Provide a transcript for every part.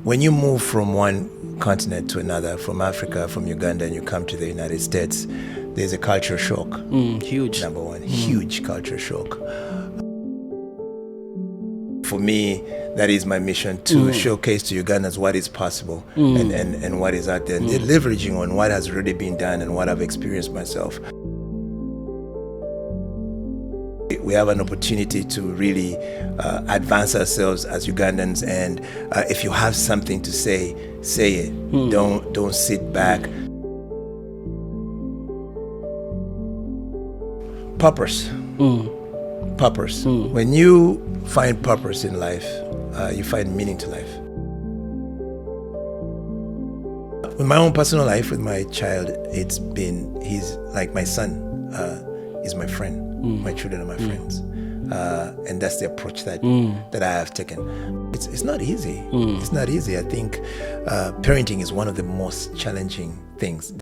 When you move from one continent to another, from Africa, from Uganda, and you come to the United States, there's a culture shock. Huge. Number one, huge culture shock. For me, that is my mission, to showcase to Ugandans what is possible and what is out there. And they're leveraging on what has already been done and what I've experienced myself. We have an opportunity to really advance ourselves as Ugandans, and if you have something to say it. Don't sit back. Purpose. Purpose. When you find purpose in life, you find meaning to life. With my own personal life, with my child, he's like my son, is my friend. My children are my friends, and that's the approach that I have taken. It's not easy. It's not easy. I think parenting is one of the most challenging things.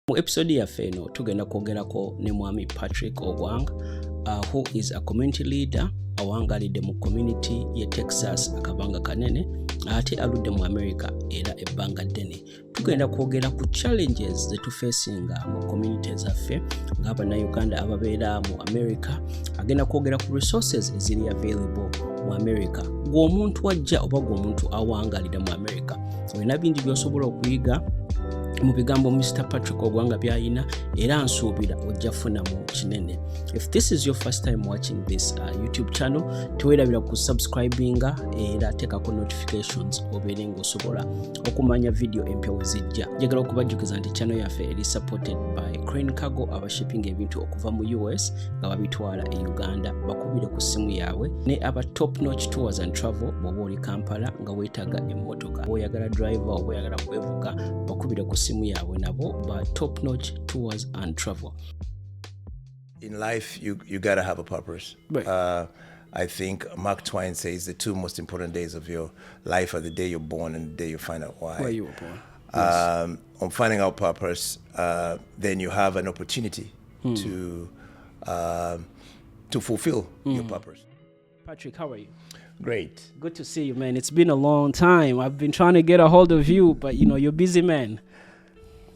Mu episode yaffe eno tugenda kwogerako ne mwami Patrick Ogwang, who is a community leader awangalidde mu community ye Texas akabanga kanene, ate aludde mu America era ebbanga ddene. Tugenda kwogera ku challenges ze tufacinga mu community zaffe ng'Abannayuganda ababeera mu America. Agenda kwogera ku resources eziri available mu America. Gw'omuntu ajja oba gw'omuntu awangalira mu America, olina bingi by'osobola okuyiga mu bigambo Mr. Patrick Ogwang byayina, era nsuubira ojja funamu kinene. If this is your first time watching this YouTube channel, teweerabira ku subscribinga era teekako notifications obeere ng'osobola okumanya video empya we zijja. Njagala okubajjukiza nti channel yaffe eri supported by Crane Cargo, abashipping ebintu okuva mu US nga babitwala e Uganda. Bakubire ku simu yaabwe, ne aba top notch tours and travel bw'oba oli Kampala nga weetaaga emmotoka, oyagala driver oba oyagala kwevuga, bakubire ku simu yaabwe nabo ba top notch tours and travel. In life, you gotta have a purpose. Right. I think Mark Twain says the two most important days of your life are the day you're born and the day you find out why. Where you were born. Yes. On finding out purpose, then you have an opportunity to fulfill your purpose. Patrick, how are you? Great. Good to see you, man. It's been a long time. I've been trying to get a hold of you, but you're busy, man.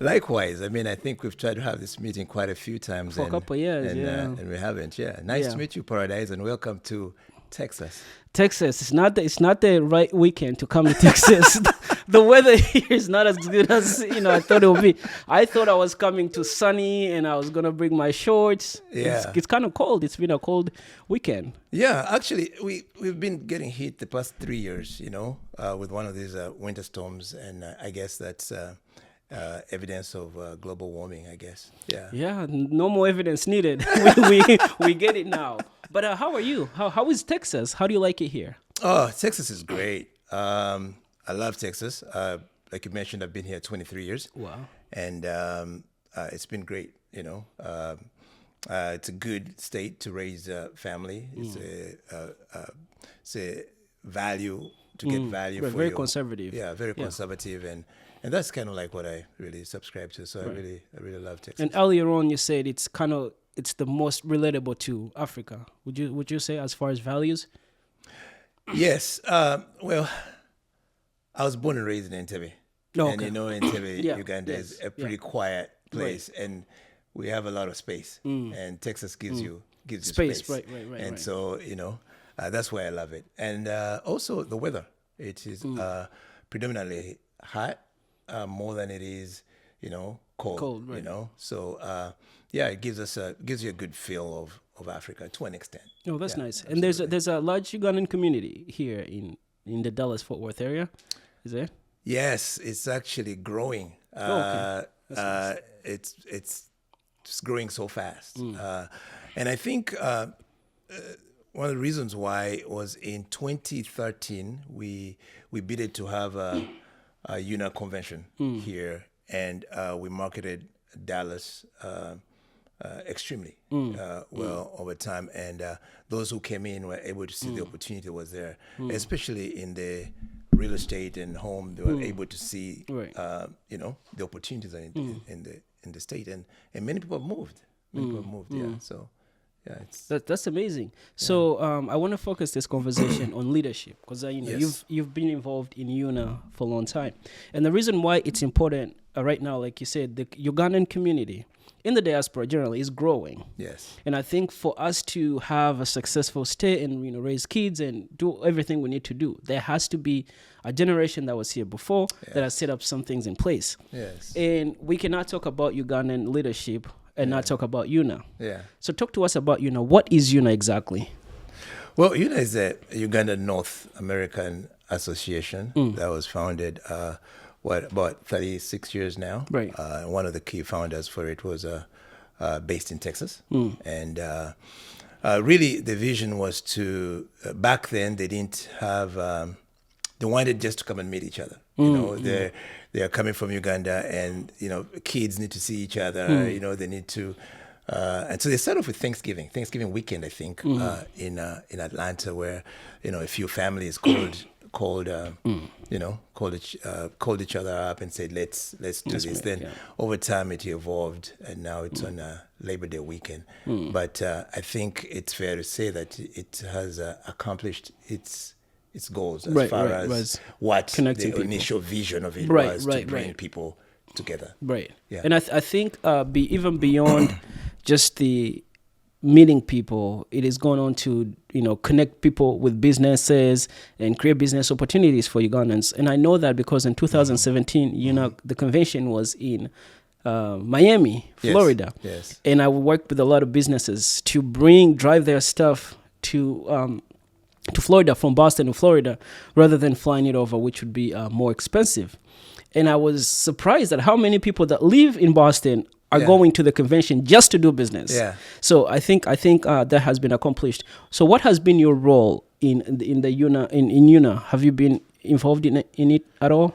Likewise. I mean, I think we've tried to have this meeting quite a few times. For a couple of years, and we haven't. Yeah. Nice to meet you, Paradise, and welcome to Texas. Texas. It's not the right weekend to come to Texas. The weather here is not as good as I thought it would be. I thought I was coming to sunny and I was gonna bring my shorts. Yeah. It's kind of cold. It's been a cold weekend. Yeah, actually, we've been getting hit the past 3 years, with one of these winter storms, and I guess that's evidence of global warming, I guess. Yeah, no more evidence needed. we get it now. But how are you? How is Texas? How do you like it here? Oh, Texas is great. I love Texas. Like you mentioned, I've been here 23 years. Wow. And it's been great, It's a good state to raise a family. It's a value, to get value. We're very conservative. Yeah, very conservative. And that's kind of like what I really subscribe to. So I really love Texas. And earlier on, you said it's the most relatable to Africa. Would you say, as far as values? Yes. Well, I was born and raised in Entebbe. Oh, and Entebbe, Uganda yes, is a pretty quiet place, and we have a lot of space. And Texas gives you space. Right. And so that's why I love it. And also the weather. It is predominantly hot, more than it is cold. Right. So it gives you a good feel of Africa to an extent. Oh, that's nice. Absolutely. And there's a large Ugandan community here in the Dallas-Fort Worth area. Is there? Yes, it's actually growing. Okay. Nice. It's just growing so fast. And I think one of the reasons why was in 2013 we bidded to have a UNA convention here, and we marketed Dallas extremely well over time, and those who came in were able to see the opportunity was there, especially in the real estate and home. They were able to see, Right. the opportunities in in the state, and many people have moved. Many people have moved. Yeah. So. Yeah, that's amazing. So I want to focus this conversation on leadership because Yes. you've been involved in UNA for a long time, and the reason why it's important right now, like you said, the Ugandan community in the diaspora generally is growing. Yes. And I think for us to have a successful state and raise kids and do everything we need to do, there has to be a generation that was here before that has set up some things in place. Yes. And we cannot talk about Ugandan leadership and not talk about UNA. Yeah. So talk to us about UNA. What is UNA exactly? Well, UNA is the Uganda North American Association that was founded, about 36 years now. Right. One of the key founders for it was based in Texas. And really the vision was to, back then they didn't have, they wanted just to come and meet each other. They're coming from Uganda, and kids need to see each other. They need to, and so they started off with Thanksgiving weekend, I think, in Atlanta, where a few families called each other up and said, let's do this. Right, Then over time it evolved, and now it's on Labor Day weekend. But I think it's fair to say that it has accomplished its goals as far as what the initial vision of it was to bring people together. Right. Yeah. And I think even beyond just the meeting people, it is going on to connect people with businesses and create business opportunities for Ugandans. And I know that because in 2017, the convention was in Miami, Florida. Yes. And I worked with a lot of businesses to drive their stuff to Florida, from Boston to Florida, rather than flying it over, which would be more expensive. And I was surprised at how many people that live in Boston are going to the convention just to do business. Yeah. So I think that has been accomplished. So what has been your role in the UNA in UNA? Have you been involved in it at all?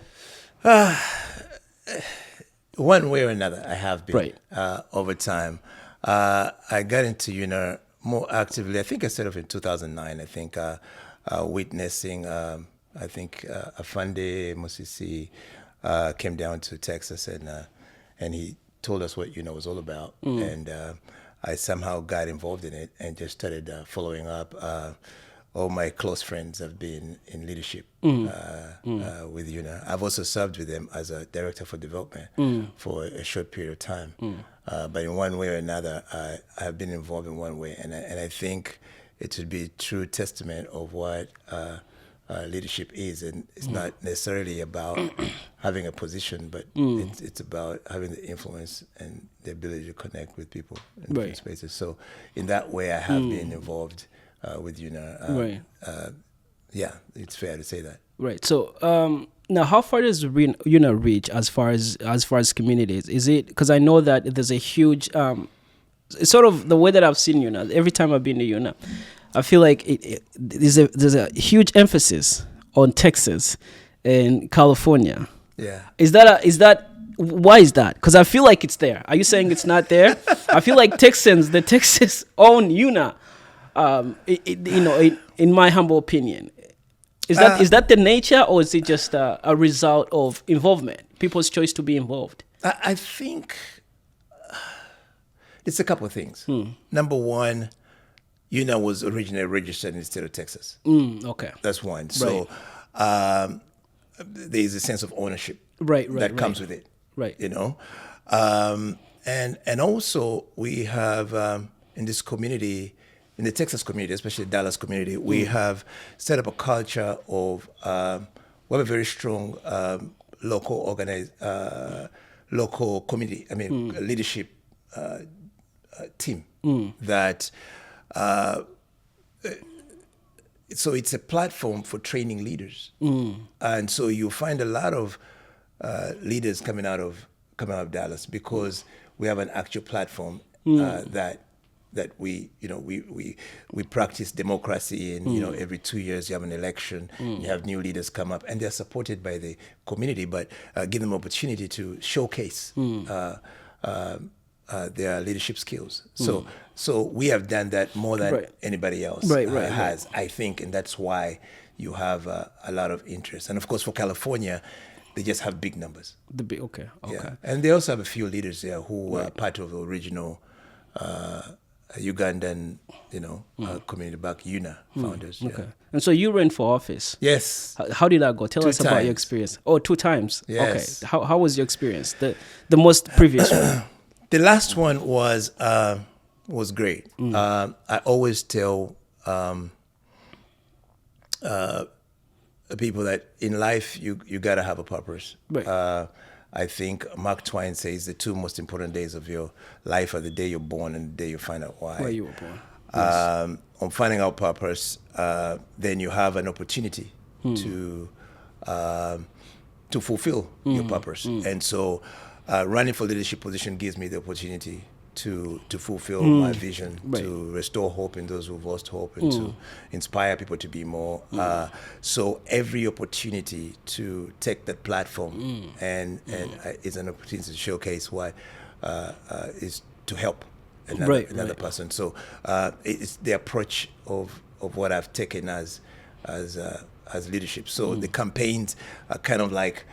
One way or another, I have been over time. I got into UNA more actively. I think I started off in 2009. I think witnessing. Afande Musisi came down to Texas, and he told us what UNA was all about, and I somehow got involved in it and just started following up. All my close friends have been in leadership with UNA. I've also served with them as a director for development for a short period of time. But in one way or another, I have been involved in one way, and I think it would be a true testament of what leadership is, and it's not necessarily about having a position, but it's about having the influence and the ability to connect with people in different spaces. So in that way, I have been involved with UNA. It's fair to say that. Right. So now, how far does UNA reach as far as communities? Is it, because I know that there's a huge, it's sort of the way that I've seen UNA. Every time I've been to UNA, I feel like there's a huge emphasis on Texas and California. Yeah. Is that why is that? Because I feel like it's there. Are you saying it's not there? I feel like the Texas own UNA. In my humble opinion, is that the nature, or is it just a result of involvement, people's choice to be involved? I think it's a couple of things. Number one, UNA was originally registered in the state of Texas. Okay. That's one. So there's a sense of ownership that comes with it. Right. And also we have in this community, in the Texas community, especially the Dallas community, we have set up a culture of, we have a very strong local community, leadership team that, so it's a platform for training leaders. And so you find a lot of leaders coming out of Dallas because we have an actual platform that we practice democracy, and every 2 years you have an election, you have new leaders come up, and they're supported by the community, but give them opportunity to showcase their leadership skills. So we have done that more than anybody else has, I think, and that's why you have a lot of interest. And of course, for California, They just have big numbers. Okay. Yeah. And they also have a few leaders there who were part of the original Ugandan, community back UNA founders. Okay. Yeah. And so you ran for office. Yes. How did that go? Tell us about your experience. Oh, 2 times. Yes. Okay. How was your experience? The most previous one. The last one was great. I always tell people that in life you gotta have a purpose. Right. I think Mark Twain says the 2 most important days of your life are the day you're born and the day you find out why. Where you were born. Yes. On finding out purpose, then you have an opportunity to fulfill your purpose. And so running for leadership position gives me the opportunity to fulfill my vision, to restore hope in those who've lost hope, and to inspire people to be more. So every opportunity to take that platform and is an opportunity to showcase why is to help another person. So it's the approach of what I've taken as leadership. So the campaigns are kind of like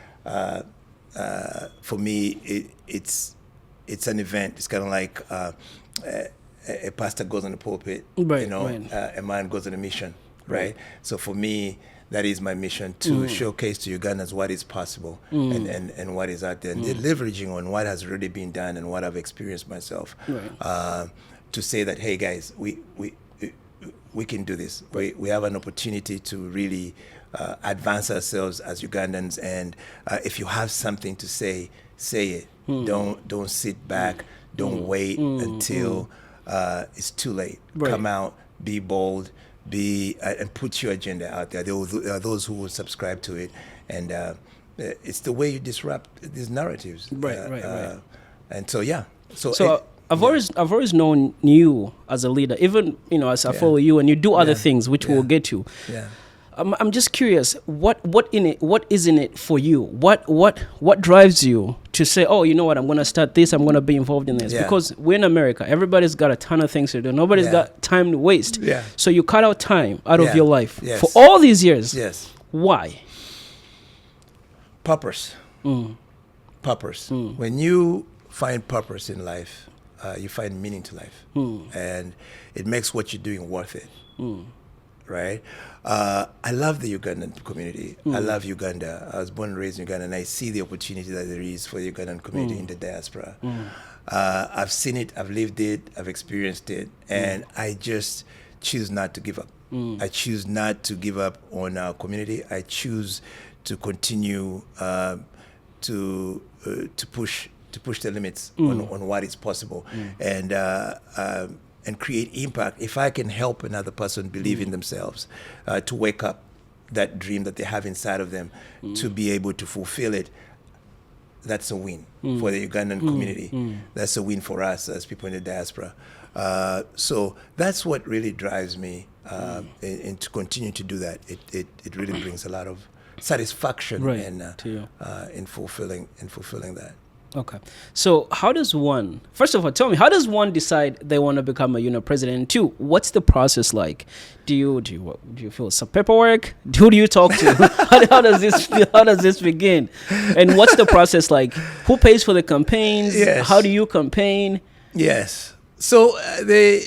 for me it's an event. It's kind of like a pastor goes on the pulpit, a man goes on a mission, right? So for me, that is my mission, to showcase to Ugandans what is possible and what is out there, and leveraging on what has already been done and what I've experienced myself, to say that, hey guys, we can do this. We have an opportunity to really advance ourselves as Ugandans, and if you have something to say it. Don't sit back. Don't wait until it's too late. Come out, be bold, and put your agenda out there. There are those who will subscribe to it, and it's the way you disrupt these narratives. Right. And so yeah. So I've always known you as a leader, even as I follow you, and you do other things which we'll get to. Yeah. I'm just curious, what is in it for you? What drives you to say, oh, you know what, I'm going to start this, I'm going to be involved in this? Because we're in America, everybody's got a ton of things to do. Nobody's got time to waste. Yeah. So you cut out time out of your life for Yes. all these years. Yes. Why? Purpose. Purpose. When you find purpose in life, you find meaning to life, and it makes what you're doing worth it. Right? I love the Ugandan community. I love Uganda. I was born and raised in Uganda, and I see the opportunity that there is for the Ugandan community in the diaspora. I've seen it, I've lived it, I've experienced it, and I just choose not to give up. I choose not to give up on our community. I choose to continue to push the limits on what is possible, and create impact. If I can help another person believe in themselves, to wake up that dream that they have inside of them, to be able to fulfill it, that's a win for the Ugandan community. That's a win for us as people in the diaspora. So that's what really drives me, and to continue to do that. It really brings a lot of satisfaction in fulfilling that. Okay. So first of all, tell me, how does one decide they want to become a president? And 2, what's the process like? Do you fill some paperwork? Who do you talk to? how does this begin? And what's the process like? Who pays for the campaigns? Yes. How do you campaign? Yes. So there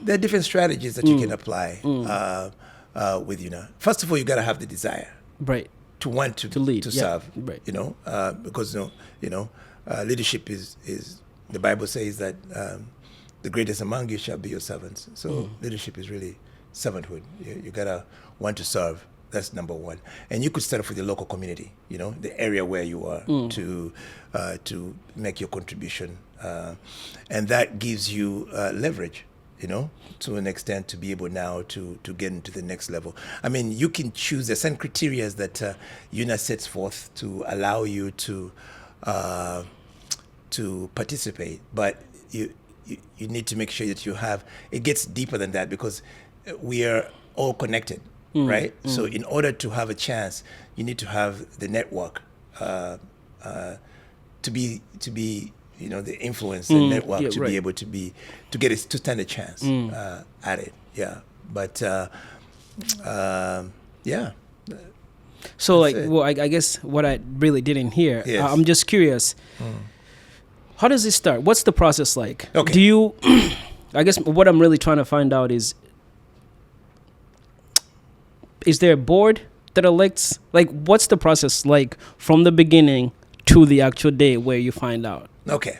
are different strategies that you can apply with First of all, you got to have the desire. Right. To want to lead, to serve, right. Because leadership is the Bible says that the greatest among you shall be your servants. So leadership is really servanthood. You gotta want to serve. That's number one. And you could start off with your local community, the area where you are, to make your contribution, and that gives you leverage. To an extent, to be able now to get into the next level. I mean, you can choose. There's some criteria that UNA sets forth to allow you to participate, but you need to make sure that you have. It gets deeper than that because we are all connected, right? So in order to have a chance, you need to have the network to be. The influence and network to be able to stand a chance at it. Yeah. But So That's like, it. well, I guess what I really didn't hear, Yes. I'm just curious. How does it start? What's the process like? Okay. Do you, I guess what I'm really trying to find out is there a board that elects, like, what's the process like from the beginning to the actual day where you find out? Okay.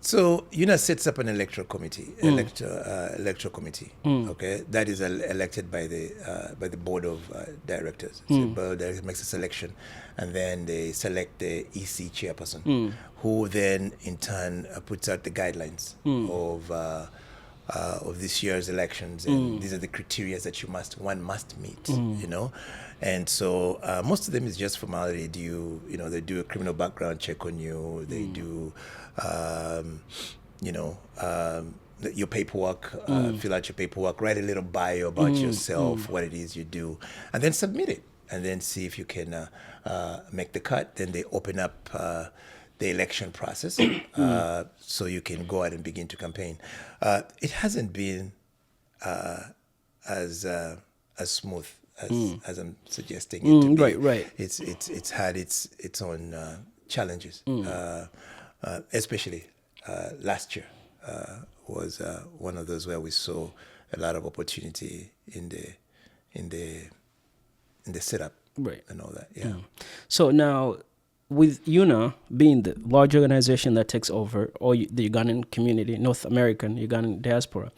So UNA sets up an electoral committee, electoral committee. Okay, that is elected by the board of directors. So the board of directors makes a selection, and then they select the EC chairperson, who then in turn puts out the guidelines of this year's elections, and these are the criteria that one must meet. You know, and so most of them is just formality. They do a criminal background check on you. They do. Your paperwork, fill out your paperwork, write a little bio about yourself, what it is you do, and then submit it, and then see if you can make the cut. Then they open up the election process, so you can go out and begin to campaign. It hasn't been as smooth as I'm suggesting it to be. Right. It's had its own challenges. Especially last year was one of those where we saw a lot of opportunity in the setup, Right. and all that. Yeah. So now, with UNA being the large organization that takes over all the Ugandan community, North American Ugandan diaspora,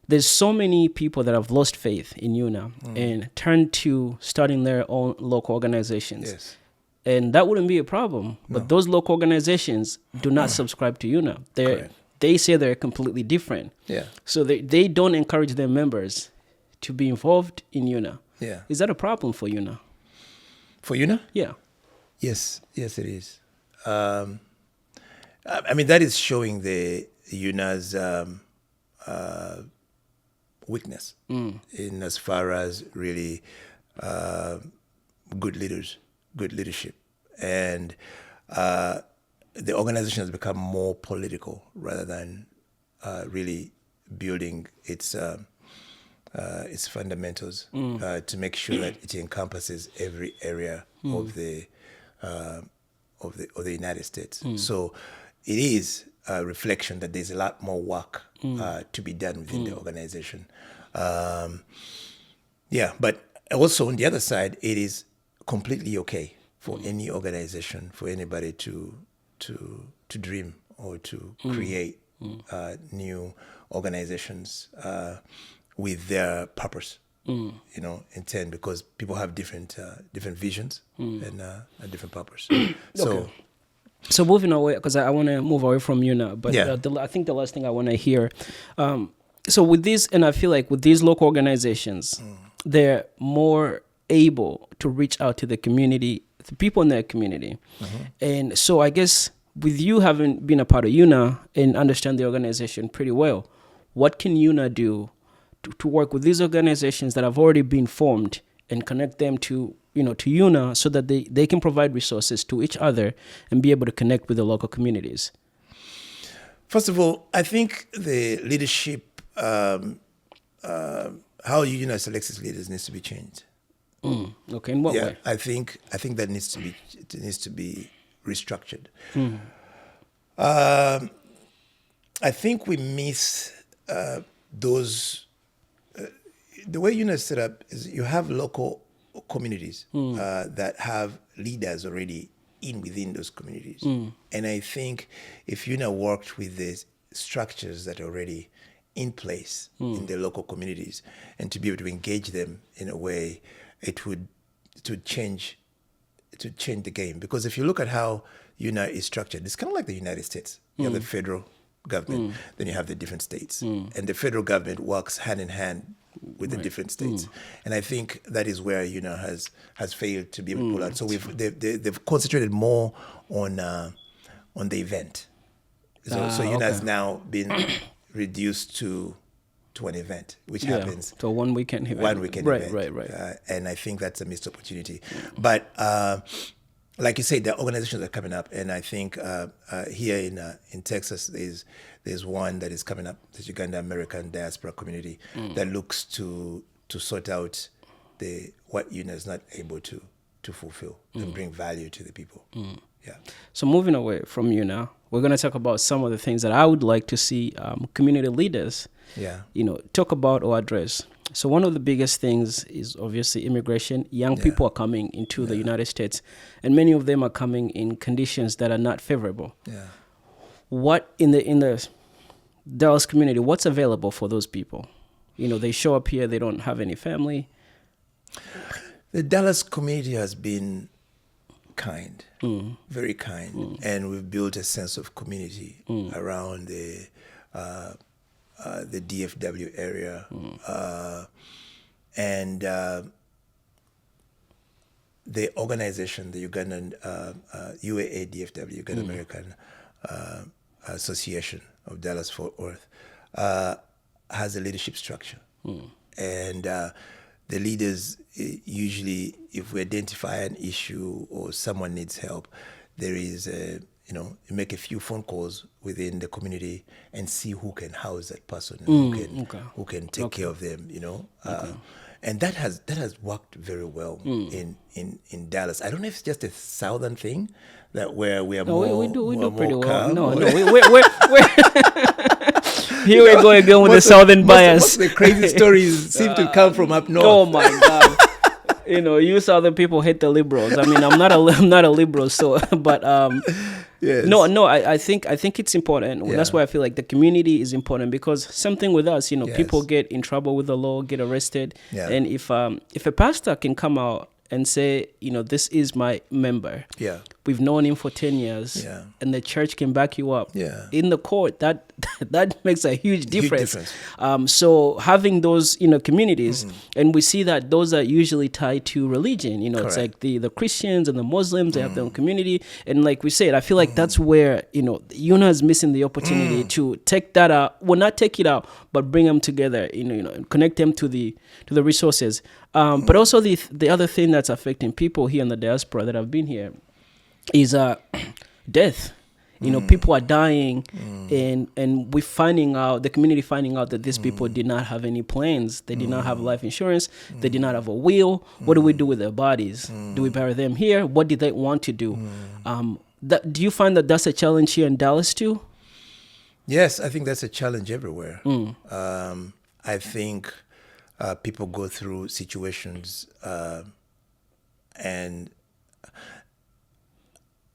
there's so many people that have lost faith in UNA and turned to starting their own local organizations. Yes. And that wouldn't be a problem. But those local organizations do not subscribe to UNA. They say they're completely different. Yeah. So they don't encourage their members to be involved in UNA. Yeah. Is that a problem for UNA? For UNA? Yeah. Yes, it is. I mean, that is showing the UNA's weakness in as far as really good leadership, and the organization has become more political rather than really building its fundamentals to make sure that it encompasses every area of the United States. So it is a reflection that there's a lot more work to be done within the organization. But also on the other side, it is completely okay for any organization, for anybody to dream or to create new organizations with their purpose, intent, because people have different visions and different purpose. So moving away, because I want to move away from UNA, but Yeah. I think the last thing I want to hear, so with these, and I feel like with these local organizations, they're more able to reach out to the community, the people in their community. And so I guess with you having been a part of UNA and understand the organization pretty well, what can UNA do to work with these organizations that have already been formed and connect them to UNA so that they can provide resources to each other and be able to connect with the local communities? First of all, I think the leadership, how UNA selects its leaders, needs to be changed. Okay, in what way? I think that needs to be restructured. I think we miss those. The way UNA is set up is you have local communities that have leaders already within those communities, and I think if UNA worked with the structures that are already in place in the local communities and to be able to engage them in a way, it would change the game. Because if you look at how UNA is structured, it's kind of like the United States. You have the federal government, then you have the different states, and the federal government works hand in hand with the different states. And I think that is where UNA has failed to be able to pull out. So they've concentrated more on the event. So UNA has now been reduced to an event, which happens. So one weekend event. Event. Right. And I think that's a missed opportunity. But like you said, the organizations are coming up, and I think here in Texas, there's one that is coming up, the Uganda American Diaspora Community, that looks to sort out what UNA is not able to fulfill and bring value to the people. Yeah. So moving away from you now, we're going to talk about some of the things that I would like to see community leaders, talk about or address. So one of the biggest things is obviously immigration. Young people are coming into the United States, and many of them are coming in conditions that are not favorable. Yeah. What in the Dallas community, what's available for those people? They show up here, they don't have any family. The Dallas community has been kind, very kind, and we've built a sense of community around the DFW area, and the organization, the Ugandan UAA DFW, Ugandan American Association of Dallas Fort Worth, has a leadership structure, and the leaders usually, if we identify an issue or someone needs help, there is you make a few phone calls within the community and see who can house that person and who can take care of them, and that has worked very well in Dallas. I don't know if it's just a southern thing that where we are more we do pretty well. calm. No, we're here we go again with the southern bias. Most of the crazy stories seem to come from up north. Oh my God. You southern people hate the liberals. I mean, I'm not a liberal, so but yes. No. I think it's important. Yeah. That's why I feel like the community is important, because something with us, Yes. people get in trouble with the law, get arrested, Yeah. and if a pastor can come out and say, this is my member. Yeah. We've known him for 10 years, Yeah. and the church can back you up. Yeah. In the court, that makes a huge difference. Huge difference. So having those, communities, and we see that those are usually tied to religion. It's Correct. like the Christians and the Muslims, they have their own community. And like we said, I feel like that's where, UNA is missing the opportunity to take that out. Well, not take it out, but bring them together, and connect them to the resources. But also the other thing that's affecting people here in the diaspora that have been here is death. People are dying, and we're finding out, the community finding out that these people did not have any plans. They did not have life insurance. They did not have a will. What do we do with their bodies? Do we bury them here? What did they want to do? Do you find that that's a challenge here in Dallas too? Yes, I think that's a challenge everywhere. I think people go through situations and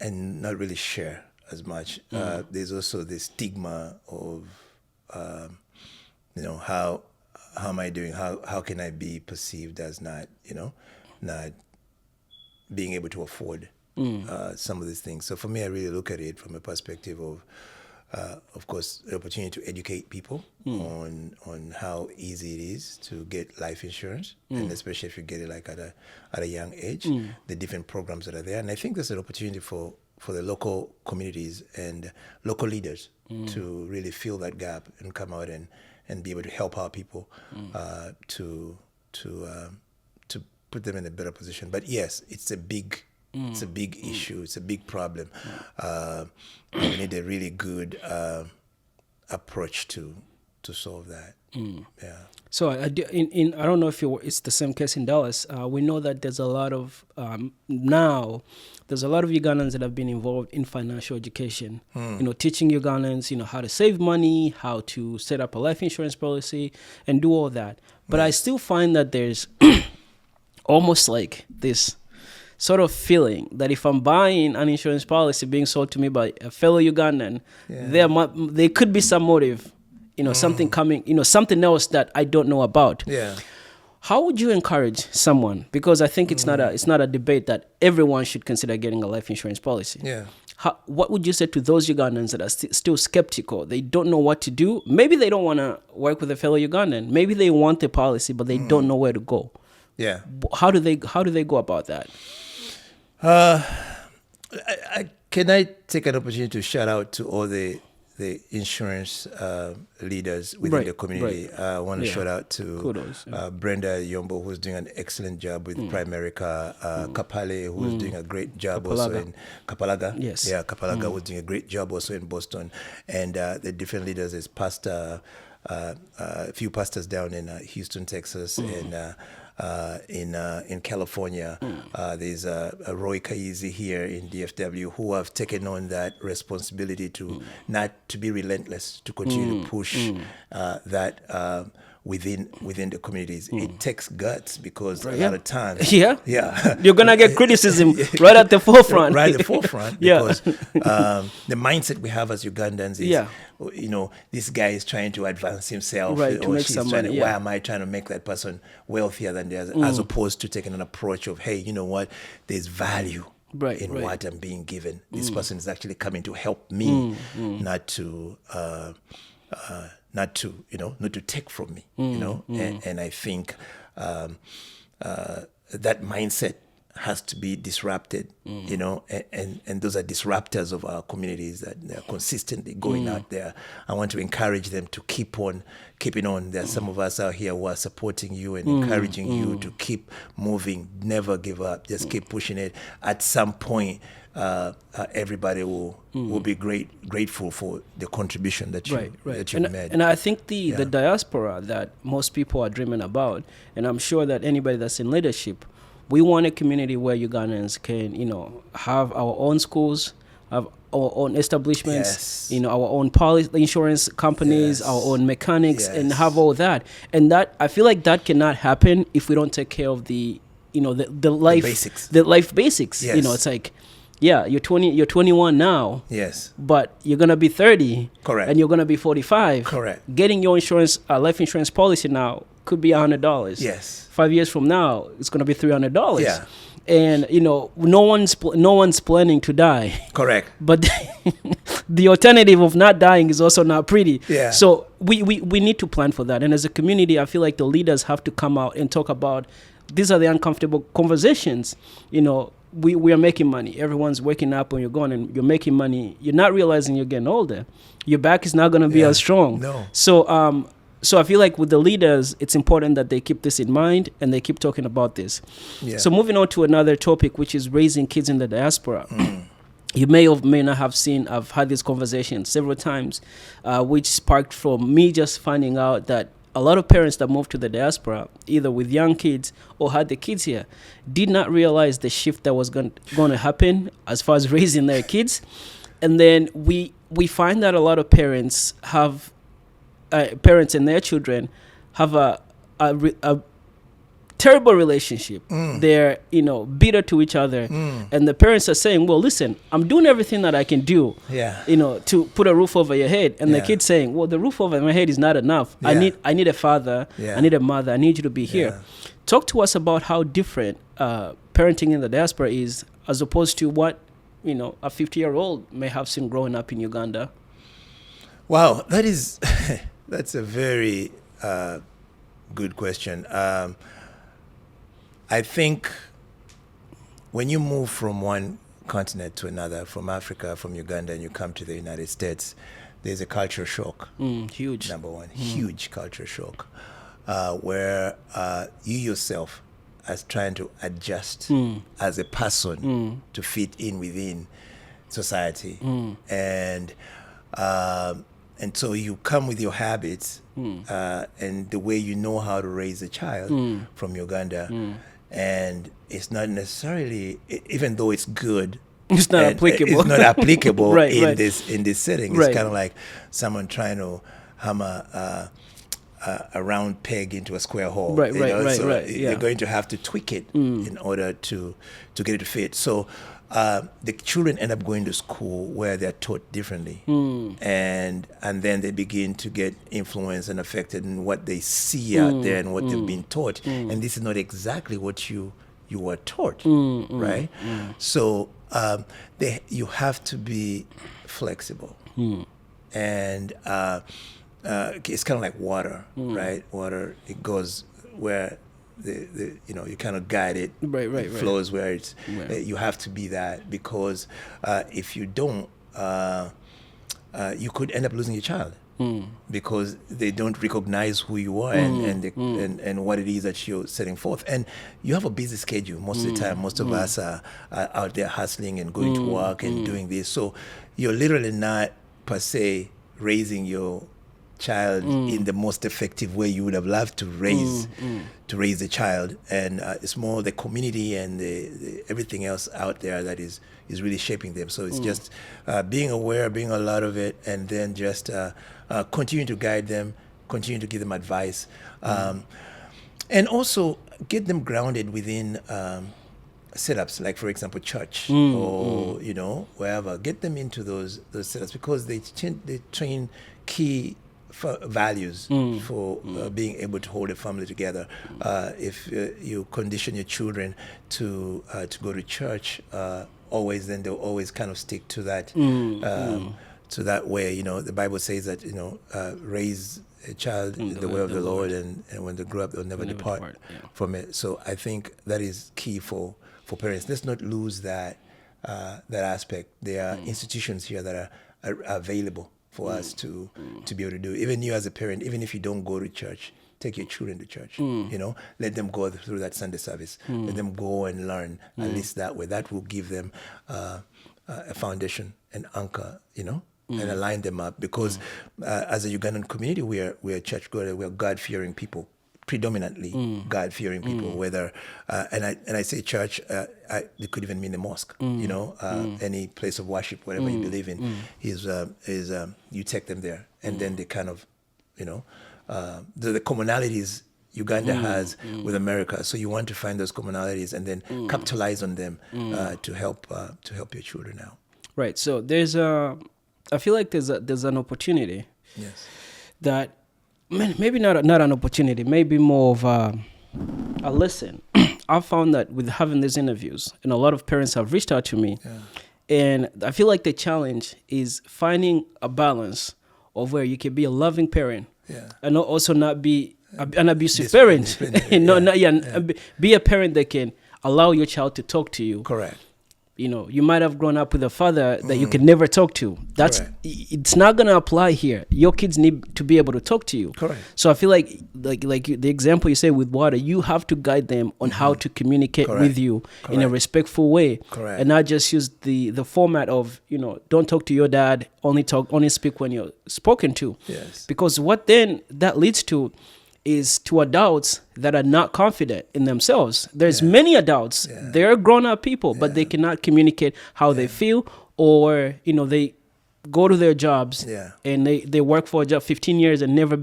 not really share as much. There's also the stigma of, how am I doing? How can I be perceived as not being able to afford some of these things? So for me, I really look at it from a perspective of course, the opportunity to educate people on how easy it is to get life insurance, and especially if you get it like at a young age, the different programs that are there. And I think there's an opportunity for the local communities and local leaders to really fill that gap and come out and be able to help our people to put them in a better position. But yes, it's a big issue. It's a big problem. We need a really good approach to solve that. Yeah. So I don't know if it's the same case in Dallas. We know that there's a lot of Ugandans that have been involved in financial education. Teaching Ugandans, how to save money, how to set up a life insurance policy, and do all that. But I still find that there's almost like this sort of feeling that if I'm buying an insurance policy being sold to me by a fellow Ugandan, there could be some motive, something coming, something else that I don't know about. Yeah. How would you encourage someone? Because I think it's not a debate that everyone should consider getting a life insurance policy. Yeah. What would you say to those Ugandans that are still skeptical? They don't know what to do. Maybe they don't want to work with a fellow Ugandan. Maybe they want the policy, but they don't know where to go. Yeah. How do they go about that? Can I take an opportunity to shout out to all the insurance leaders within the community? Right. I want to shout out to Kudos, Brenda Yombo, who's doing an excellent job with Primerica, Kapale, who's doing a great job also in Kapalaga. Yes. Yeah, Kapalaga was doing a great job also in Boston. And the different leaders is a few pastors down in Houston, Texas, and in California. There's a Roy Kaizi here in DFW who have taken on that responsibility to not to be relentless, to continue to push that within the communities. It takes guts because a lot of times, you're gonna get criticism right at the forefront. Right at the forefront, because the mindset we have as Ugandans is, this guy is trying to advance himself, right, to make some money. Why am I trying to make that person wealthier than theirs? As opposed to taking an approach of, hey, you know what? There's value in what I'm being given. This person is actually coming to help me, not to take from me, and I think that mindset has to be disrupted, and those are disruptors of our communities that they're consistently going out there. I want to encourage them to keep on keeping on. There are some of us out here who are supporting you and encouraging you to keep moving, never give up, just keep pushing it. At some point, everybody will be grateful for the contribution that you made. And I think the diaspora that most people are dreaming about, and I'm sure that anybody that's in leadership, we want a community where Ugandans can, have our own schools, have our own establishments, our own policy insurance companies, our own mechanics, and have all that. And that, I feel like that cannot happen if we don't take care of the life basics. The life basics. Yes. It's like, you're 21 now. Yes. But you're gonna be 30. Correct. And you're gonna be 45. Correct. Getting your insurance, life insurance policy now could be $100. Yes. 5 years from now, it's gonna be $300. Yeah. And no one's planning to die. Correct. But the alternative of not dying is also not pretty. Yeah. So we need to plan for that. And as a community, I feel like the leaders have to come out and talk about, these are the uncomfortable conversations. We are making money. Everyone's waking up when you're going and you're making money. You're not realizing you're getting older. Your back is not going to be as strong. No. So I feel like with the leaders, it's important that they keep this in mind and they keep talking about this. Yeah. So moving on to another topic, which is raising kids in the diaspora. You may or may not have seen, I've had this conversation several times, which sparked from me just finding out that a lot of parents that moved to the diaspora, either with young kids or had the kids here, did not realize the shift that was going to happen as far as raising their kids. And then we find that a lot of parents have, parents and their children have a terrible relationship. They're, bitter to each other. And the parents are saying, well, listen, I'm doing everything that I can do, to put a roof over your head. And the kid's saying, well, the roof over my head is not enough. I need a father. I need a mother. I need you to be here. Talk to us about how different parenting in the diaspora is as opposed to what, a 50-year-old may have seen growing up in Uganda. Wow, that's a very good question. I think when you move from one continent to another, from Africa, from Uganda, and you come to the United States, there's a culture shock. Huge. Number one, huge culture shock, where you yourself as trying to adjust as a person to fit in within society. And so you come with your habits and the way you know how to raise a child from Uganda. And it's not necessarily, even though it's good, it's not applicable. It's not applicable in this setting. It's kind of like someone trying to hammer a round peg into a square hole. You're going to have to tweak it in order to get it to fit. So the children end up going to school where they're taught differently, and then they begin to get influenced and affected in what they see out there and what they've been taught, and this is not exactly what you were taught, right? So you have to be flexible, and it's kind of like water, right? Water, it goes where you kind of guide it. It flows where it's. You have to be that, because if you don't, you could end up losing your child because they don't recognize who you are and what it is that you're setting forth. And you have a busy schedule most of the time. Most of us are out there hustling and going to work and doing this. So you're literally not per se raising your child in the most effective way you would have loved to raise a child. And it's more the community and the everything else out there that is really shaping them. So it's just being aware, being a lot of it, and then just continue to guide them, continue to give them advice, and also get them grounded within setups, like for example church or you know, wherever. Get them into those setups, because they train key values for being able to hold a family together. If you condition your children to go to church always, then they'll always kind of stick to that to that way. You know, the Bible says that, you know, raise a child in the way of the Lord, and when they grow up, they'll never depart from it. So I think that is key for parents. Let's not lose that aspect. There are institutions here that are available for us to be able to do. Even you as a parent, even if you don't go to church, take your children to church. You know, let them go through that Sunday service. Let them go and learn, at least that way. That will give them a foundation, an anchor, you know, and align them up. Because as a Ugandan community, we're church-goers, we're God-fearing people. Predominantly God-fearing people, whether and I say church, it could even mean the mosque, you know, any place of worship, whatever you believe in, is you take them there, and then they kind of, you know, the commonalities Uganda has with America. So you want to find those commonalities and then capitalize on them to help your children out. Right. So I feel like there's an opportunity. Yes. That. Maybe not an opportunity, maybe more of a lesson. I found that with having these interviews, and a lot of parents have reached out to me, and I feel like the challenge is finding a balance of where you can be a loving parent and also not be an abusive parent. Be a parent that can allow your child to talk to you. Correct. You know, you might have grown up with a father that you can never talk to. It's not going to apply here. Your kids need to be able to talk to you. Correct. So I feel like the example you say with water, you have to guide them on how to communicate with you in a respectful way. Correct. And not just use the format of, you know, don't talk to your dad, only speak when you're spoken to. Yes. Because what then that leads to is to adults that are not confident in themselves. There's many adults, they're grown-up people, but they cannot communicate how they feel, or, you know, they go to their jobs and they work for a job 15 years and never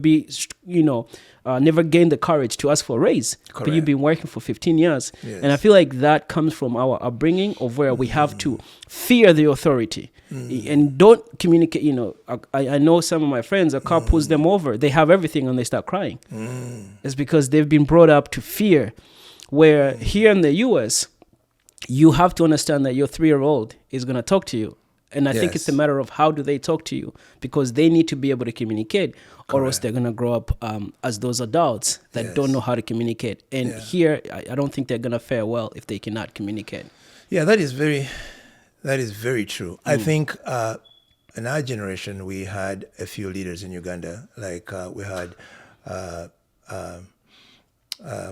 never gain the courage to ask for a raise. But you've been working for 15 years. Yes. And I feel like that comes from our upbringing of where we have to fear the authority and don't communicate. You know, I know some of my friends, a car pulls them over, they have everything and they start crying. It's because they've been brought up to fear, where here in the US, you have to understand that your 3-year-old is going to talk to you. And I think it's a matter of how do they talk to you, because they need to be able to communicate, or else they're going to grow up as those adults that don't know how to communicate. And here, I don't think they're going to fare well if they cannot communicate. Yeah, that is very true. I think in our generation, we had a few leaders in Uganda. Like we had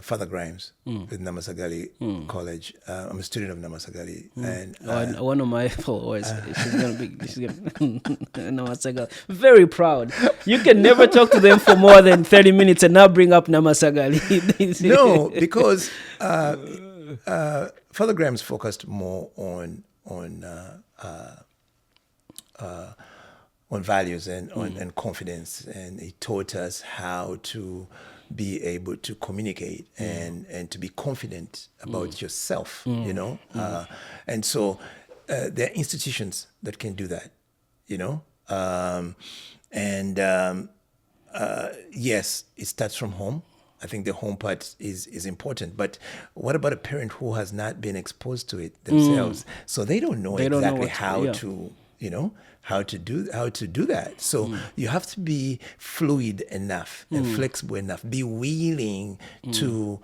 Father Grimes with Namasagali College. I'm a student of Namasagali, and one of my followers, she's gonna Namasagali. Very proud. You can never talk to them for more than 30 minutes and not bring up Namasagali. No, because Father Grimes focused more on values and confidence, and he taught us how to be able to communicate and to be confident about yourself, you know. And so there are institutions that can do that, you know. Yes, it starts from home. I think the home part is important. But what about a parent who has not been exposed to it themselves? So they don't know exactly how to, you know, how to do that. So you have to be fluid enough and flexible enough. Be willing to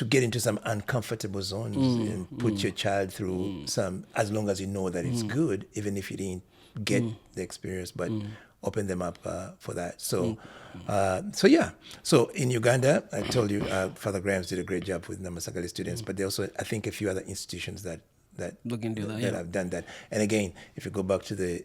get into some uncomfortable zones and put your child through some, as long as you know that it's good, even if you didn't get the experience, but open them up for that. So, So in Uganda, I told you, Father Grimes did a great job with Namasagali students, but there also, I think, a few other institutions that have done that. And again, if you go back to the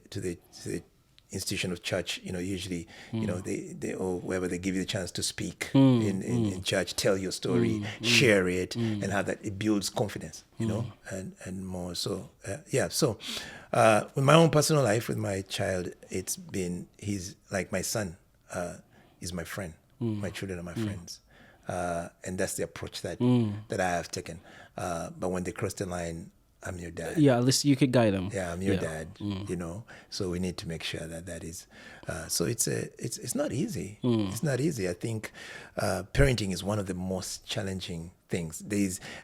institution of church, usually, they or wherever they give you the chance to speak in church, tell your story, share it, and how that it builds confidence, and more. So, So, with my own personal life, with my child, he's like my son, is my friend. My children are my friends. And that's the approach that I have taken. But when they cross the line, I'm your dad. Yeah, at least you could guide them. Yeah, I'm your dad. So we need to make sure that is. So it's not easy. It's not easy. I think parenting is one of the most challenging things.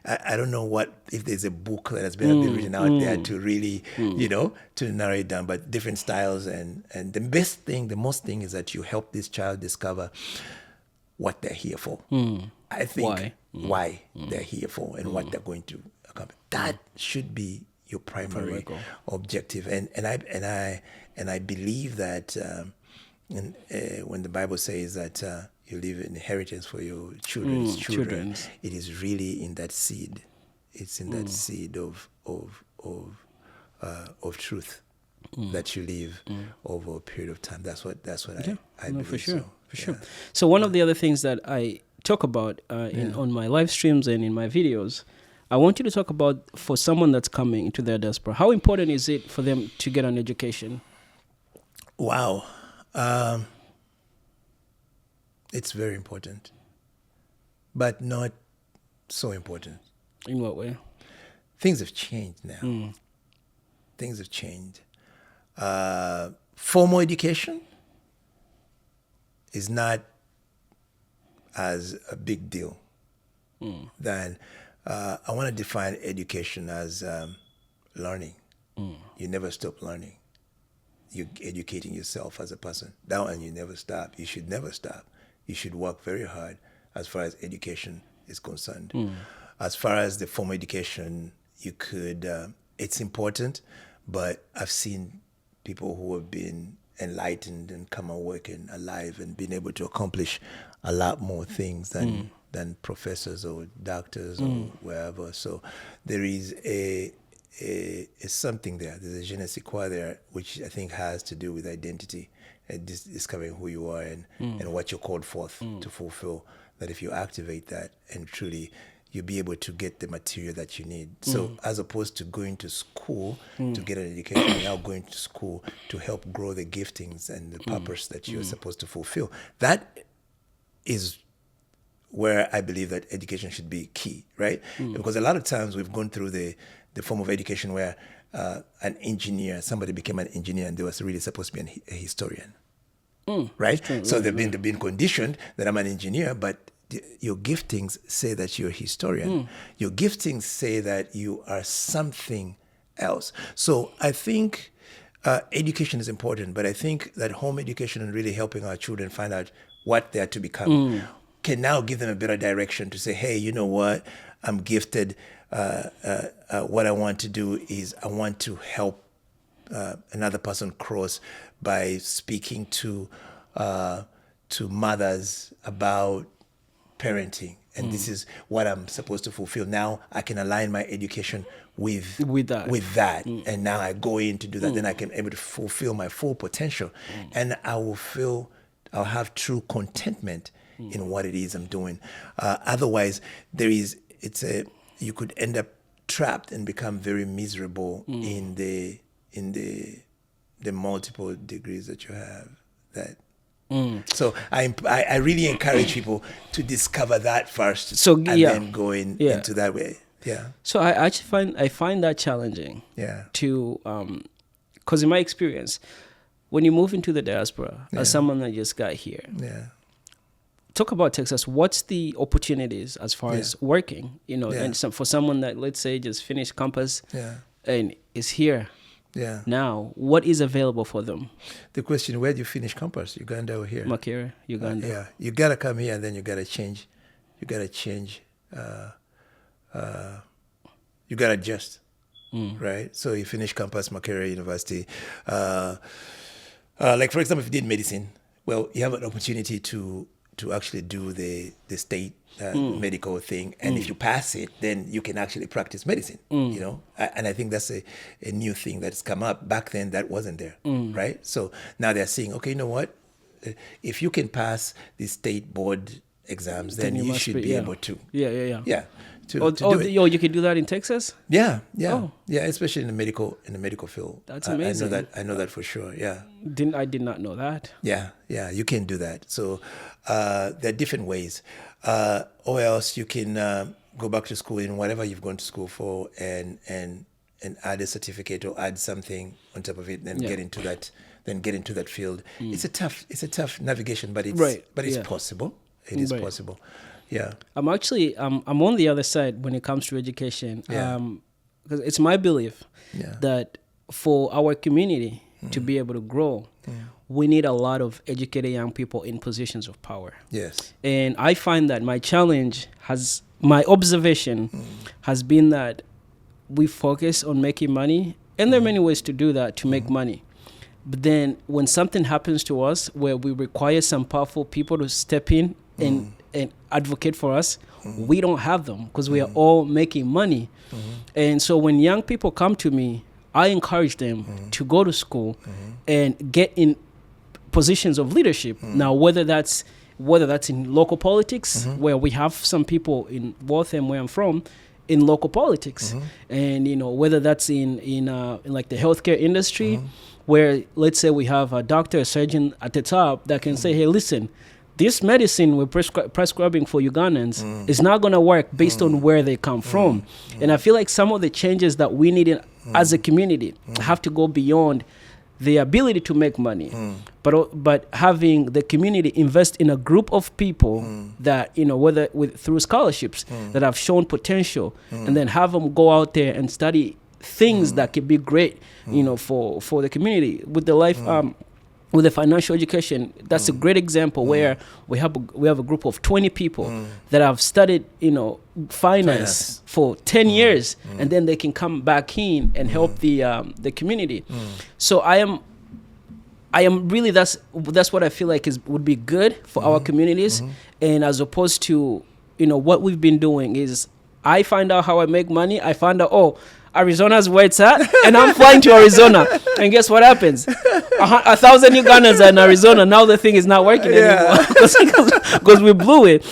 I don't know if there's a book that has been written out there to really to narrow it down. But different styles and the most thing is that you help this child discover what they're here for. I think why they're here for and what they're going to accomplish. That should be your primary objective. And I believe that when the Bible says that you leave an inheritance for your children's children, it is really in that seed. It's in that seed of truth that you live over a period of time. That's what I believe. For sure. For sure. So one of the other things that I talk about on my live streams and in my videos, I want you to talk about, for someone that's coming into their diaspora, how important is it for them to get an education? Wow. It's very important, but not so important. In what way? Things have changed now. Things have changed. Formal education is not as a big deal. Then I want to define education as learning. You never stop learning. You're educating yourself as a person. And you never stop. You should never stop. You should work very hard as far as education is concerned. As far as the formal education, it's important, but I've seen people who have been enlightened and come out working alive and been able to accomplish a lot more things than professors or doctors or wherever. So there is a something there. There's a je ne sais quoi there, which I think has to do with identity and discovering who you are and what you're called forth to fulfill. That if you activate that and truly, you'll be able to get the material that you need. So as opposed to going to school to get an education, you're now going to school to help grow the giftings and the purpose that you're supposed to fulfill. That is where I believe that education should be key, right? Because a lot of times we've gone through the form of education where somebody became an engineer and they was really supposed to be a historian, right? So they've been conditioned that I'm an engineer, but your giftings say that you're a historian. Your giftings say that you are something else. So I think education is important, but I think that home education and really helping our children find out what they are to become can now give them a better direction to say, hey, you know what? I'm gifted. What I want to do is I want to help another person cross by speaking to mothers about parenting, and this is what I'm supposed to fulfill. Now I can align my education with that, and now I go in to do that. Then I can be able to fulfill my full potential, and I'll have true contentment in what it is I'm doing. Otherwise, you could end up trapped and become very miserable in the multiple degrees that you have. So I really encourage people to discover that first, then going into that way. Yeah. So I actually find that challenging. Yeah. Because in my experience, when you move into the diaspora as someone that just got here, talk about Texas. What's the opportunities as far as working? And for someone that, let's say, just finished campus and is here. Yeah. Now, what is available for them? The question: where do you finish campus? Uganda or here? Makerere, Uganda. Yeah, you gotta come here, and then you gotta change. You gotta adjust, right? So you finish campus, Makerere University. Like for example, if you did medicine, well, you have an opportunity to to actually do the state medical thing, and if you pass it, then you can actually practice medicine. You know, and I think that's a new thing that's come up. Back then, that wasn't there, right? So now they're saying, okay, you know what? If you can pass the state board exams, then you should be able to. Yeah. To do it. You can do that in Texas? Yeah, especially in the medical field. That's amazing. I know that for sure. Yeah. I did not know that. Yeah, you can do that. So there are different ways, or else you can go back to school in whatever you've gone to school for, and add a certificate or add something on top of it, and get into that. Then get into that field. It's a tough navigation, but it's possible. It is possible. Yeah. I'm on the other side when it comes to education. Because it's my belief that for our community to be able to grow, we need a lot of educated young people in positions of power. Yes. And I find that my observation has been that we focus on making money, and there are many ways to do that, to make money. But then when something happens to us where we require some powerful people to step in and advocate for us, we don't have them because we are all making money. And so when young people come to me, I encourage them to go to school and get in positions of leadership. Now, whether that's in local politics, where we have some people in Waltham, where I'm from, in local politics, and whether that's in like the healthcare industry, where let's say we have a doctor, a surgeon at the top that can say, hey, listen, this medicine we're prescribing for Ugandans is not going to work based on where they come from. And I feel like some of the changes that we need as a community have to go beyond the ability to make money, but having the community invest in a group of people that, whether through scholarships that have shown potential, and then have them go out there and study things that could be great, for the community. With the life, with the financial education, that's a great example where we have a group of 20 people that have studied, finance for 10 years, and then they can come back in and help the community. So I am really, that's what I feel like would be good for our communities, and as opposed to what we've been doing is I find out how I make money. I find out, Arizona's where it's at, and I'm flying to Arizona. And guess what happens? 1,000 Ugandans are in Arizona. Now the thing is not working anymore because we blew it.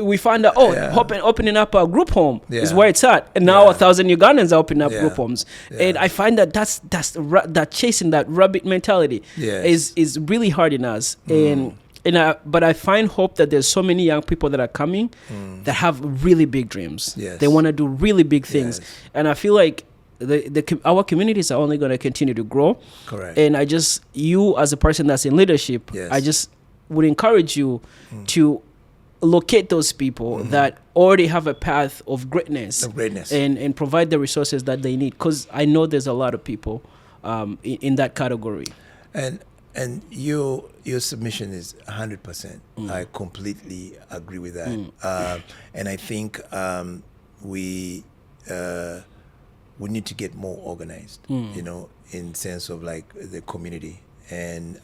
We find out, opening up a group home is where it's at. And now 1,000 Ugandans are opening up group homes. And I find that that chasing that rabbit mentality is really hard in us. But I find hope that there's so many young people that are coming that have really big dreams. Yes. They want to do really big things. Yes. And I feel like our communities are only going to continue to grow. Correct. And you as a person that's in leadership, I just would encourage you to locate those people that already have a path of greatness. And provide the resources that they need. Because I know there's a lot of people in that category. And your submission is 100%. I completely agree with that. And I think we need to get more organized, in sense of like the community. And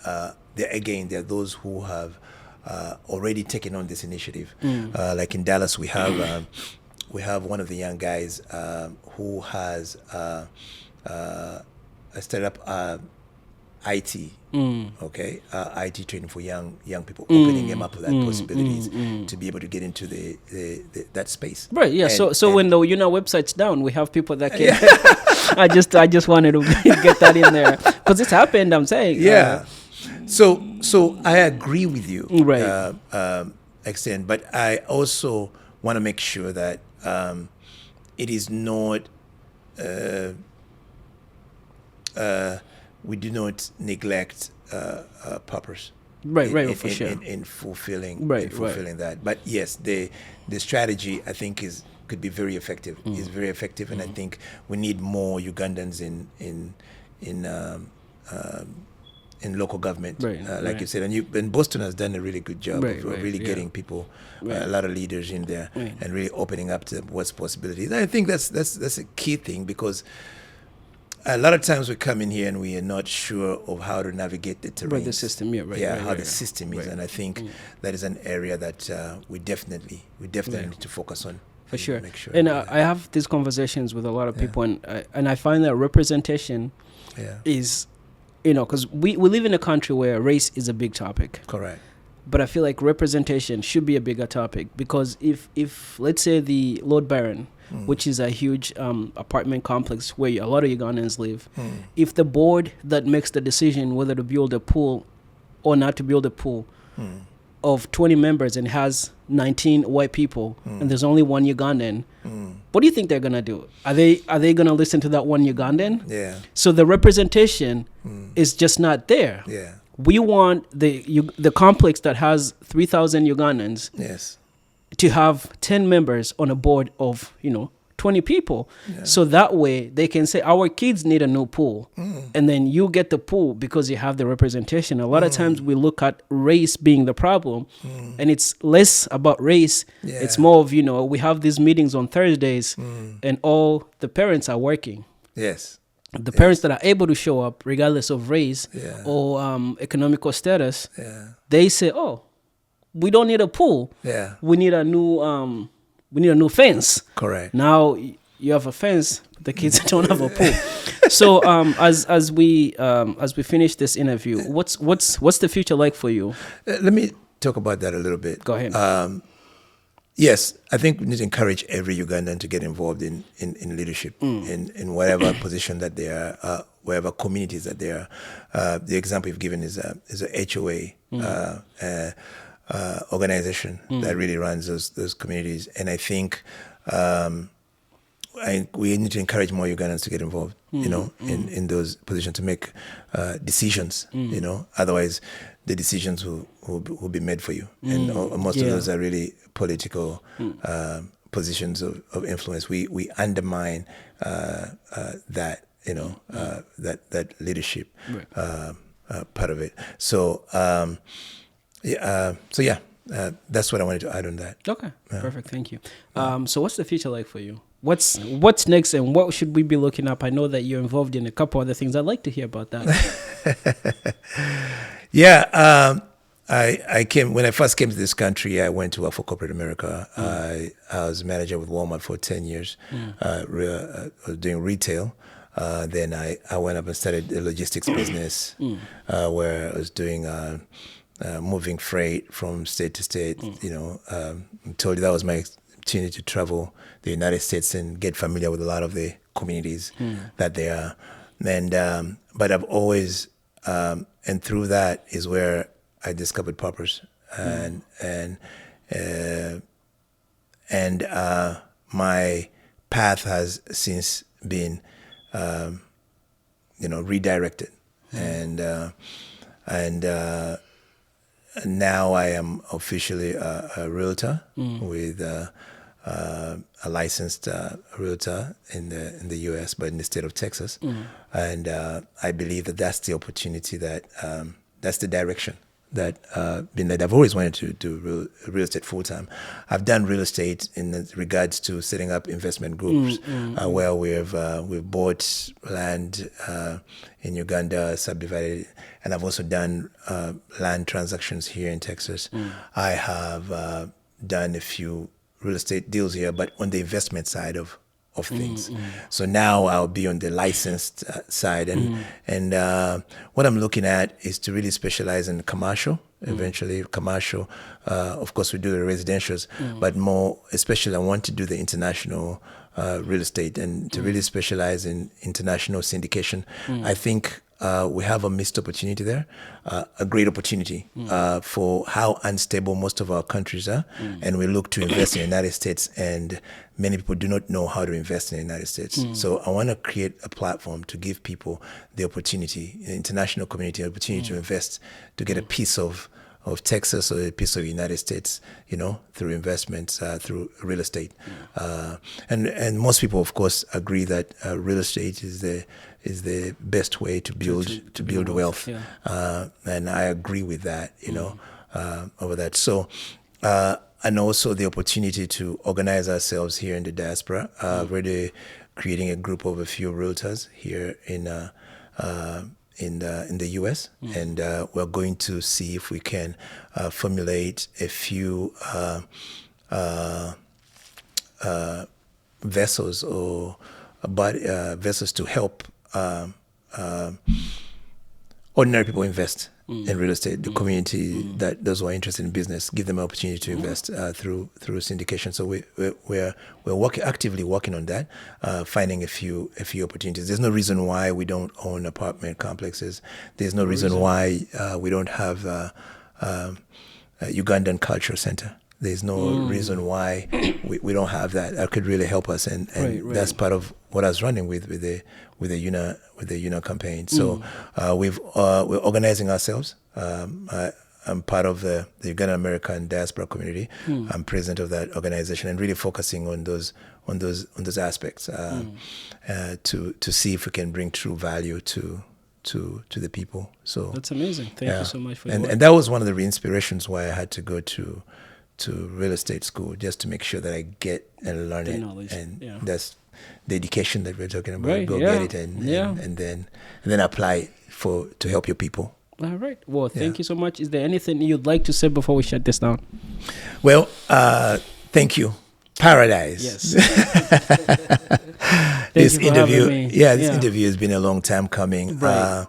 there are those who have already taken on this initiative. Like in Dallas, we have one of the young guys who has started up IT, IT training for young people, opening them up with that possibilities to be able to get into that space. Right. Yeah. And, so when the website's down, we have people that can. I just wanted to get that in there because it's happened. I'm saying. Yeah. So I agree with you. Right. Extent, but I also want to make sure that it is not. We do not neglect purpose. Right, for sure. In fulfilling that. But yes, the strategy I think could be very effective. Is very effective, and I think we need more Ugandans in local government, like you said. And Boston has done a really good job of really getting people, a lot of leaders in there, and really opening up to what's possibilities. I think that's a key thing because a lot of times we come in here and we are not sure of how to navigate the terrain. Right, the system, yeah, right. How the system is, and I think that is an area that we definitely need to focus on. For sure. Make sure. And I have these conversations with a lot of people, and I find that representation is, because we live in a country where race is a big topic. Correct. But I feel like representation should be a bigger topic, because if let's say the Lord Byron, which is a huge apartment complex where a lot of Ugandans live, if the board that makes the decision whether to build a pool or not to build a pool of 20 members and has 19 white people and there's only one Ugandan, what do you think they're gonna do? Are they gonna listen to that one Ugandan? Yeah. So the representation is just not there. Yeah. We want the complex that has 3,000 Ugandans to have 10 members on a board of 20 people, so that way they can say our kids need a new pool, and then you get the pool because you have the representation. A lot of times we look at race being the problem, and it's less about race. It's more of we have these meetings on Thursdays, and all the parents are working. The parents that are able to show up regardless of race or economical status, they say, oh, we don't need a pool. We need a new fence. Correct. Now you have a fence, but the kids don't have a pool. So as we finish this interview, what's the future like for you? Let me talk about that a little bit. Go ahead. Yes, I think we need to encourage every Ugandan to get involved in leadership in whatever position that they are, wherever communities that they are. The example you've given is a HOA organization that really runs those communities, and I think we need to encourage more Ugandans to get involved, in those positions to make decisions. Otherwise the decisions will be made for you, and most of those are really political positions of influence. We undermine that that leadership part of it. So that's what I wanted to add on that. Okay, perfect. Thank you. So what's the future like for you? What's next, and what should we be looking up? I know that you're involved in a couple other things. I'd like to hear about that. When I first came to this country, I went to work for corporate America. I was manager with Walmart for 10 years, doing retail. Then I went up and started a logistics business, where I was doing moving freight from state to state. I told you that was my opportunity to travel the United States and get familiar with a lot of the communities that they are. And but I've always and through that is where I discovered purpose, and my path has since been redirected, and now I am officially a realtor with a licensed realtor in the U.S., but in the state of Texas, and I believe that that's the opportunity that's the direction that I've always wanted to do real estate full time. I've done real estate in regards to setting up investment groups, where we've bought land in Uganda, subdivided, and I've also done land transactions here in Texas. I have done a few real estate deals here, but on the investment side of things. So now I'll be on the licensed side, and what I'm looking at is to really specialize in commercial. Eventually, commercial. Of course, we do the residentials, but more especially, I want to do the international real estate and to really specialize in international syndication. I think we have a missed opportunity there, a great opportunity for how unstable most of our countries are, and we look to invest in the United States, and many people do not know how to invest in the United States. So I want to create a platform to give people the opportunity, the international community, the opportunity to invest, to get a piece of Texas or a piece of the United States, through investments, through real estate. And most people, of course, agree that real estate is the best way to build wealth. And I agree with that, over that. So, and also the opportunity to organize ourselves here in the diaspora. I've already creating a group of a few realtors here in the U.S. And we're going to see if we can formulate a few vessels or vessels to help ordinary people invest in real estate. The community that those who are interested in business, give them an opportunity to invest through syndication. So we're actively working on that, finding a few opportunities. There's no reason why we don't own apartment complexes. There's no reason why we don't have a Ugandan culture center. There's no reason why we don't have that. That could really help us, and that's part of what I was running with the UNA campaign. So we're organizing ourselves. I'm part of the Ugandan American diaspora community. I'm president of that organization, and really focusing on those aspects to see if we can bring true value to the people. So that's amazing. Thank you so much for your work. And that was one of the inspirations why I had to go to real estate school, just to make sure that I get and learn the knowledge. And that's the education that we're talking about. Right, Get it and then apply it to help your people. All right. Well, thank you so much. Is there anything you'd like to say before we shut this down? Well, thank you. Paradise. Yes. This interview, this interview has been a long time coming. Right.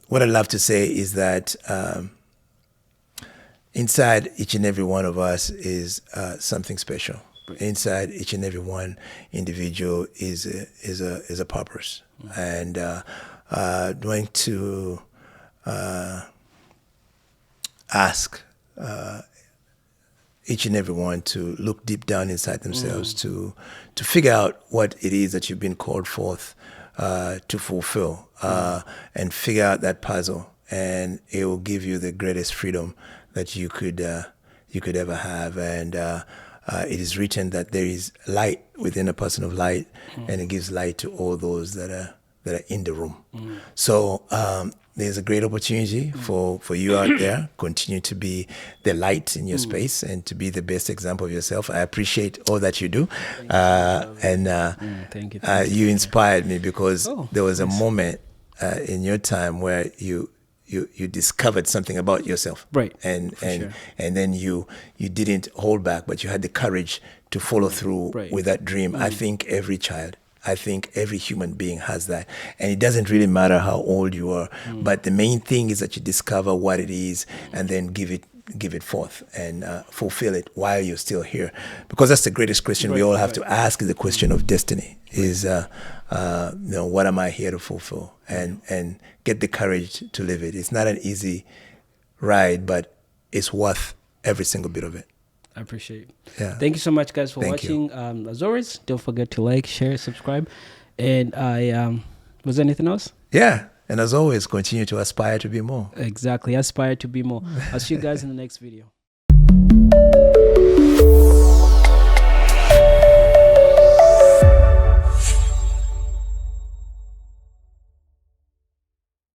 What I'd love to say is that inside each and every one of us is something special. Inside each and every one individual is a purpose, and going to ask each and every one to look deep down inside themselves to figure out what it is that you've been called forth to fulfill, and figure out that puzzle, and it will give you the greatest freedom that you could ever have. And it is written that there is light within a person of light, and it gives light to all those that are in the room. So there's a great opportunity for you out there. Continue to be the light in your space and to be the best example of yourself. I appreciate all that you do. Thank you. You inspired me, because there was a moment in your time where you discovered something about yourself, right? And then you didn't hold back, but you had the courage to follow through with that dream. I think every human being has that, and it doesn't really matter how old you are. But the main thing is that you discover what it is, and then give it forth and fulfill it while you're still here, because that's the greatest question we all have to ask, is the question of destiny. Is what am I here to fulfill, and get the courage to live it. It's not an easy ride, but it's worth every single bit of it. I appreciate it. Yeah. Thank you so much, guys, for watching. As always, don't forget to like, share, subscribe. And was there anything else? Yeah. And as always, continue to aspire to be more. Exactly. Aspire to be more. I'll see you guys in the next video.